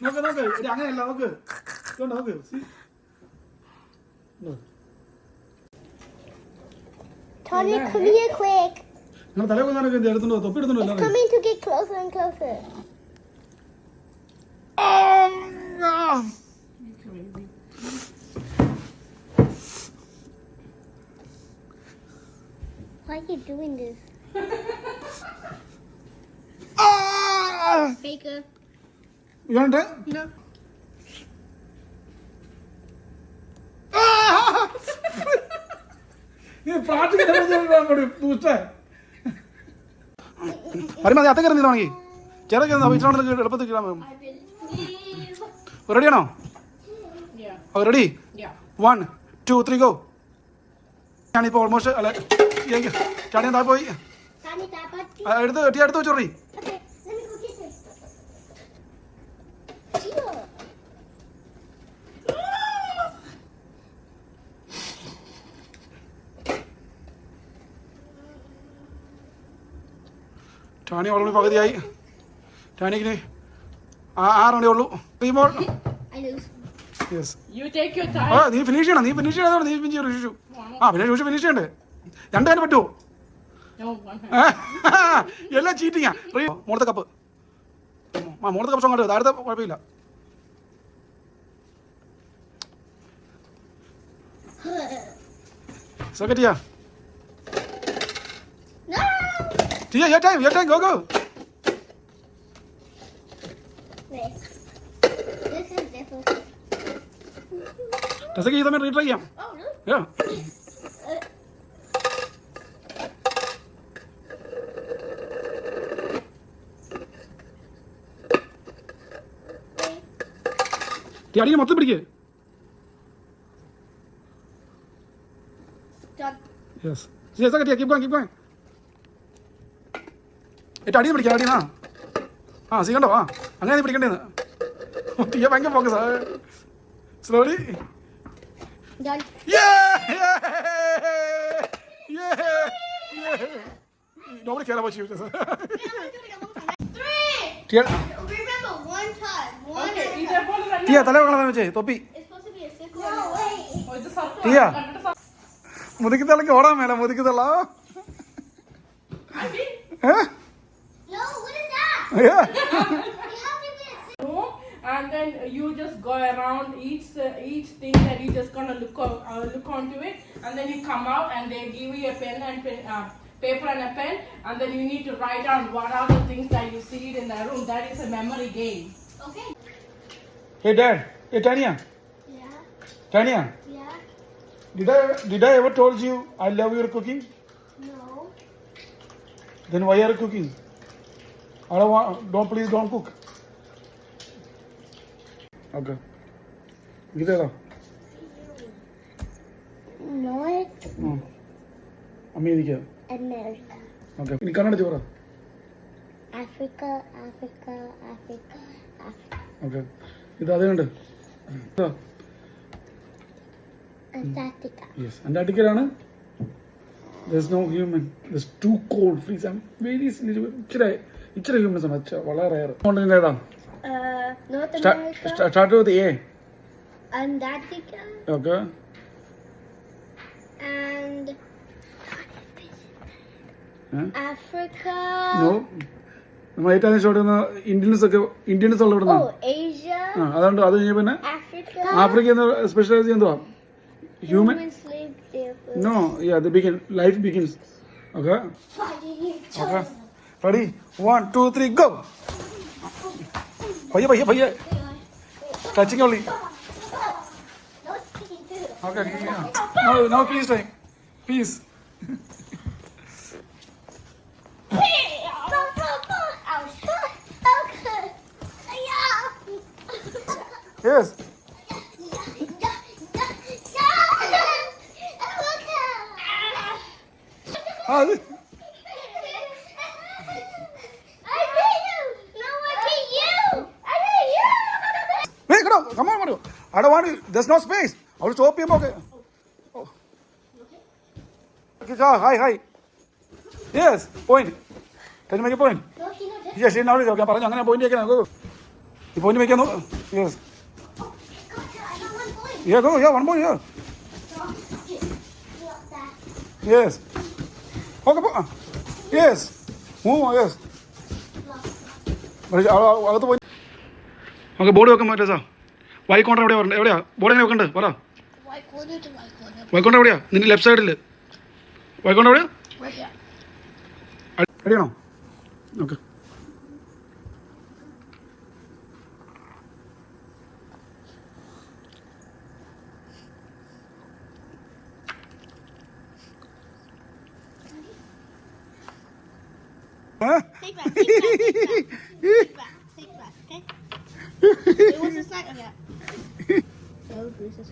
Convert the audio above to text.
അങ്ങനെയല്ല നോക്ക്. നോക്ക്. Tanya, come here quick. നിങ്ങൾ തല കൊണ്ടാണ് എടുത്തുണ്ടോ? തൊപ്പി എടുത്തുണ്ടോ? It's coming to get closer and closer. Why are you doing this? Faker. You want it? No. മതി അത്ത കയറുന്നതാണെങ്കിൽ ചെറു കയറുന്ന എളുപ്പത്തിൽ റെഡിയാണോ? Ready 1 2 3 go. ഞാനിപ്പോൾ ഓൾമോസ്റ്റ് അല്ല ചാടിയാൻ താഴെ പോയി എടുത്ത് വെച്ചോറി. ടാണി ഓൾറെഡി പകുതിയായി. ടാനിക്ക് 6 റൗണ്ടേ ഉള്ളൂ. നീ ഫിനിഷ് ചെയ്യണം. നീ ഫിനിഷ് ചെയ്യണം. നീ ഫിനിഷ് പിന്നെ ഷൂഷ് ഫിനിഷ് ചെയ്യണ്ടേ? 2 തന്നെ പറ്റുമോ? എല്ലാം ചീറ്റിങ്ങാ. മുകളത്തെ കപ്പ് മുകളത്തെ കപ്പ് അങ്ങോട്ട് താഴത്തെ കുഴപ്പമില്ല. Tia. Tia, your time, go. This is difficult. Does it give them a retry? Oh, no. Yeah. Tia, you must be. Yes. Yes, okay, keep going. It are you carrying? See, I'm going to begin. You have focus. Slowly. Done. Yeah. Nobody cares about you. 3. Tia. Remember one time. Tia, tell me. It's supposed to be a circle. No, wait. Tia. മുതിക്കത്തലക്ക് ഓടാൻ മേല മുതിക്കത്തല്ല. No, what is that? Yeah. And then you just go around each thing that you just gonna look onto it, and then you come out and they give you a pen and paper and a pen, and then you need to write down what are the things that you see in the room. That is a memory game. Okay. Hey Dad. Hey Tanya. Yeah. Tanya. Yeah. Did I ever told you I love your cooking? No. Then why are you cooking? Please don't cook. Okay. Gidera. North America. America. Okay. In Kannada jora. Africa. Okay. Idu adeyundu. Antarctica. Yes. Antarctica ആണ്. There's no human. There's too cold. Please, I'm very ഇച്ചിരി humans ആണ്. വളരെ rare. Continent ഏതാ? North America. Start with A. Antarctica. Okay. And Africa. No. നമ്മൾ ഏറ്റവും shot Indians ഉള്ള ഇവിടുന്ന്. Oh, Asia. അതുകൊണ്ട് അത് കഴിഞ്ഞ പിന്നെ Africa. ആഫ്രിക്ക സ്പെഷ്യലൈസ് എന്തുവാ? Human slave there first. No, yeah, life begins. Okay. Okay. Ready? 1 2 3 go. Bhaiya. Touching only. No speaking too. Okay. No, please try. Please. Yes. I beat you! No, I beat you! Wait, come on, Mario. I don't want you. There's no space. I will stop him. Okay. Oh. Okay, hi. Yes, point. Can you make a point? No, he not Yes, now okay. Parang അങ്ങനെ point ഒക്കെ നമുക്ക്. ഈ point വയ്ക്കാൻ yes Gotcha, I got 1 point. Yeah go yeah one more yeah yes okay yes move yes അകത്ത് പോയി okay board വെക്കാൻ പറ്റാ sir വൈക്കോണ്ടർ എവിടെയാ ബോർഡ് എങ്ങനെ വെക്കണ്ടേ പറ White corner to white corner. വൈക്കോണ്ടർ എവിടെയാ നിന്റെ ലെഫ്റ്റ് സൈഡിൽ വൈക്കോണ്ടർ എവിടെയാ Right here. റെഡിയാണോ okay Take back, take back, take back. Take back, okay? Wait, what's this like? Okay. So, this is